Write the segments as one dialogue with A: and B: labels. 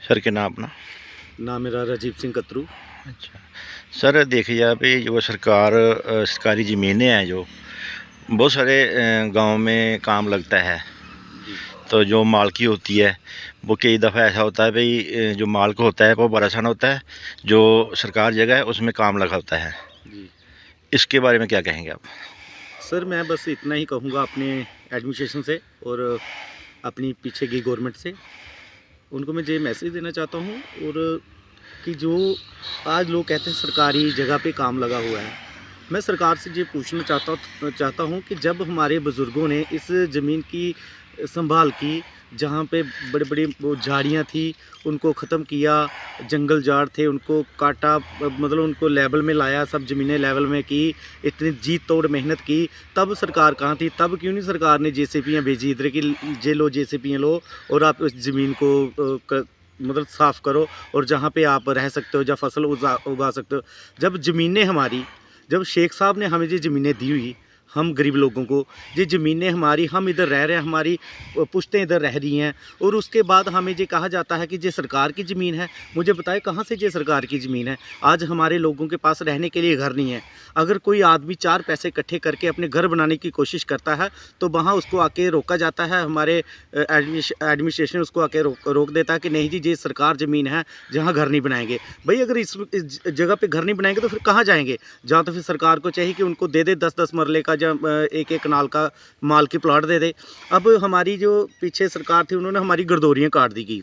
A: Sir क्या नाम अपना?
B: नाम मेरा राजीव सिंह कतरू।
A: अच्छा सर, देखिए जाए पे जो सरकारी ज़मीनें हैं, जो बहुत सारे गांव में काम लगता है,
B: जी
A: तो जो मालकी होती है वो कई दफ़ा ऐसा होता है भाई, जो मालिक होता है वो बड़ा आसान होता है, जो सरकार जगह है उसमें काम लगा होता है।
B: जी
A: इसके बारे में क्या कहेंगे आप?
B: सर, मैं बस इतना ही कहूँगा अपने एडमिनिस्ट्रेशन से और अपनी पीछे की गवर्नमेंट से। उनको मैं ये मैसेज देना चाहता हूँ और कि जो आज लोग कहते हैं सरकारी जगह पे काम लगा हुआ है, मैं सरकार से ये पूछना चाहता हूँ कि जब हमारे बुज़ुर्गों ने इस ज़मीन की संभाल की, जहाँ पे बड़ी बड़ी वो झाड़ियाँ थी उनको ख़त्म किया, जंगल झाड़ थे उनको काटा, मतलब उनको लेवल में लाया, सब ज़मीनें लेवल में की, इतनी जी तोड़ मेहनत की, तब सरकार कहाँ थी? तब क्यों नहीं सरकार ने जेसीबीयाँ भेजी इधर कि ये लो जेसीबीयाँ लो और आप उस ज़मीन को मतलब साफ़ करो और जहाँ पे आप रह सकते हो, जहाँ फसल उगा सकते हो। जब ज़मीनें हमारी, जब शेख साहब ने हमें ये ज़मीनें दी हुई, हम गरीब लोगों को, ये ज़मीनें हमारी, हम इधर रह रहे हैं, हमारी पुश्तें इधर रह रही हैं, और उसके बाद हमें ये कहा जाता है कि ये सरकार की ज़मीन है। मुझे बताएं कहाँ से ये सरकार की ज़मीन है? आज हमारे लोगों के पास रहने के लिए घर नहीं है। अगर कोई आदमी 4 पैसे इकट्ठे करके अपने घर बनाने की कोशिश करता है तो वहाँ उसको आके रोका जाता है, हमारे एडमिनिस्ट्रेशन उसको आके रोक देता है कि नहीं जी, ये सरकार ज़मीन है, जहाँ घर नहीं बनाएंगे। भाई अगर इस जगह पे घर नहीं बनाएंगे तो फिर कहाँ जाएंगे? जहाँ तो फिर सरकार को चाहिए कि उनको दे दे 10-10 मरले का, जब एक-एक कनाल का माल की प्लाट दे दे। अब हमारी जो पीछे सरकार थी उन्होंने हमारी गरदौरियाँ काट दी गई,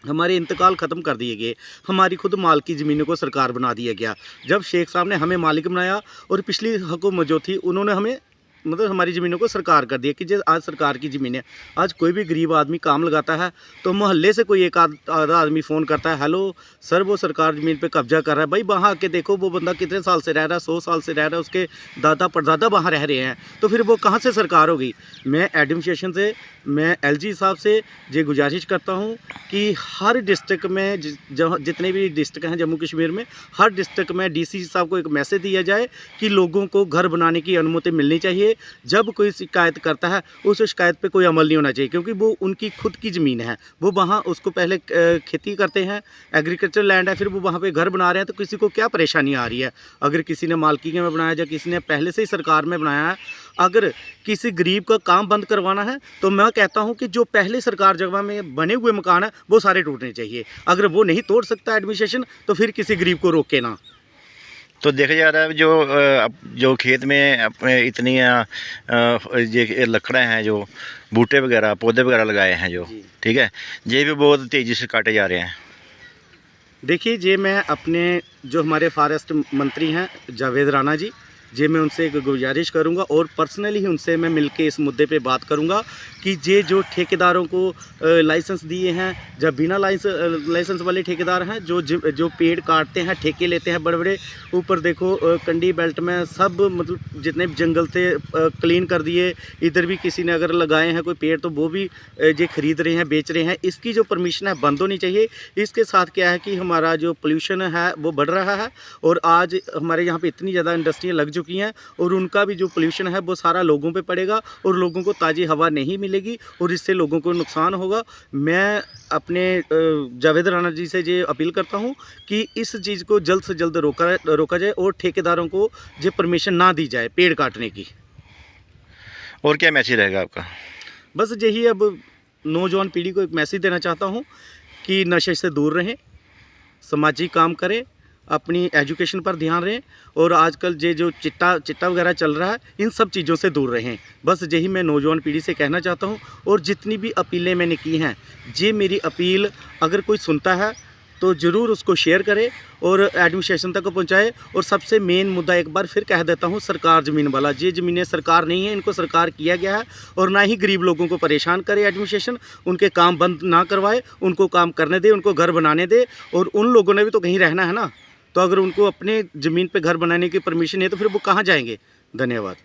B: हमारे इंतकाल ख़त्म कर दिए गए, हमारी खुद माल की ज़मीनों को सरकार बना दिया गया। जब शेख साहब ने हमें मालिक बनाया और पिछली हुकूमत जो थी उन्होंने हमें मतलब हमारी ज़मीनों को सरकार कर दिया कि जो आज सरकार की ज़मीन है। आज कोई भी गरीब आदमी काम लगाता है तो मोहल्ले से कोई एक आधा आदमी फ़ोन करता है, हेलो सर वो सरकार ज़मीन पे कब्जा कर रहा है। भाई वहाँ आके देखो वो बंदा कितने साल से रह रहा है, 100 साल से रह रहा है, उसके दादा परदादा वहाँ रह रहे हैं, तो फिर वो कहाँ से सरकार होगी? मैं एडमिनिस्ट्रेशन से, मैं एलजी साहब से ये गुजारिश करता हूँ कि हर डिस्ट्रिक्ट में जहाँ जितने भी डिस्ट्रिक्ट हैं जम्मू कश्मीर में, हर डिस्ट्रिक्ट में डीसी साहब को एक मैसेज दिया जाए कि लोगों को घर बनाने की अनुमति मिलनी चाहिए। जब कोई शिकायत करता है उस शिकायत पे कोई अमल नहीं होना चाहिए, क्योंकि वो उनकी खुद की ज़मीन है, वो वहाँ उसको पहले खेती करते हैं, एग्रीकल्चर लैंड है, फिर वो वहाँ पे घर बना रहे हैं, तो किसी को क्या परेशानी आ रही है? अगर किसी ने मालकी में बनाया या किसी ने पहले से ही सरकार में बनाया है, अगर किसी गरीब का काम बंद करवाना है तो मैं कहता हूं कि जो पहले सरकार जगह में बने हुए मकान है वो सारे टूटने चाहिए। अगर वो नहीं तोड़ सकता एडमिनिस्ट्रेशन तो फिर किसी गरीब को रोके ना।
A: तो देखा जा रहा है जो खेत में इतनी ये लकड़ें हैं, जो बूटे वगैरह पौधे वगैरह लगाए हैं, जो ठीक है, ये भी बहुत तेज़ी से काटे जा रहे हैं।
B: देखिए, ये मैं अपने जो हमारे फॉरेस्ट मंत्री हैं जावेद राणा जी, ये मैं उनसे एक गुजारिश करूंगा और पर्सनली ही उनसे मैं मिलके इस मुद्दे पे बात करूंगा कि ये जो ठेकेदारों को लाइसेंस दिए हैं, जब बिना लाइसेंस वाले ठेकेदार हैं जो पेड़ काटते हैं, ठेके लेते हैं बड़े बड़े, ऊपर देखो कंडी बेल्ट में सब मतलब जितने भी जंगल थे क्लीन कर दिए, इधर भी किसी ने अगर लगाए हैं कोई पेड़ तो वो भी ये खरीद रहे हैं, बेच रहे हैं। इसकी जो परमिशन है बंद होनी चाहिए। इसके साथ क्या है कि हमारा जो पोल्यूशन है वो बढ़ रहा है और आज हमारे यहाँ पर इतनी ज़्यादा इंडस्ट्रियाँ लग चुकी हैं और उनका भी जो पोल्यूशन है वो सारा लोगों पे पड़ेगा और लोगों को ताज़ी हवा नहीं मिलेगी और इससे लोगों को नुकसान होगा। मैं अपने जावेद राणा जी से ये अपील करता हूं कि इस चीज़ को जल्द से जल्द रोका जाए और ठेकेदारों को ये परमिशन ना दी जाए पेड़ काटने की।
A: और क्या मैसेज रहेगा आपका?
B: बस यही, अब नौजवान पीढ़ी को एक मैसेज देना चाहता हूं कि नशे से दूर रहें, सामाजिक काम करें, अपनी एजुकेशन पर ध्यान रहें और आजकल ये जो चिट्टा वगैरह चल रहा है इन सब चीज़ों से दूर रहें। बस यही मैं नौजवान पीढ़ी से कहना चाहता हूँ। और जितनी भी अपीलें मैंने की हैं, ये मेरी अपील अगर कोई सुनता है तो ज़रूर उसको शेयर करे और एडमिनिस्ट्रेशन तक पहुँचाए। और सबसे मेन मुद्दा एक बार फिर कह देता हूँ, सरकार ज़मीन वाला, ये ज़मीनें सरकार नहीं है, इनको सरकार किया गया है और ना ही गरीब लोगों को परेशान करे एडमिनिस्ट्रेशन, उनके काम बंद ना करवाए, उनको काम करने दे, उनको घर बनाने दे। और उन लोगों ने भी तो कहीं रहना है ना, तो अगर उनको अपने ज़मीन पे घर बनाने की परमिशन है तो फिर वो कहाँ जाएंगे? धन्यवाद।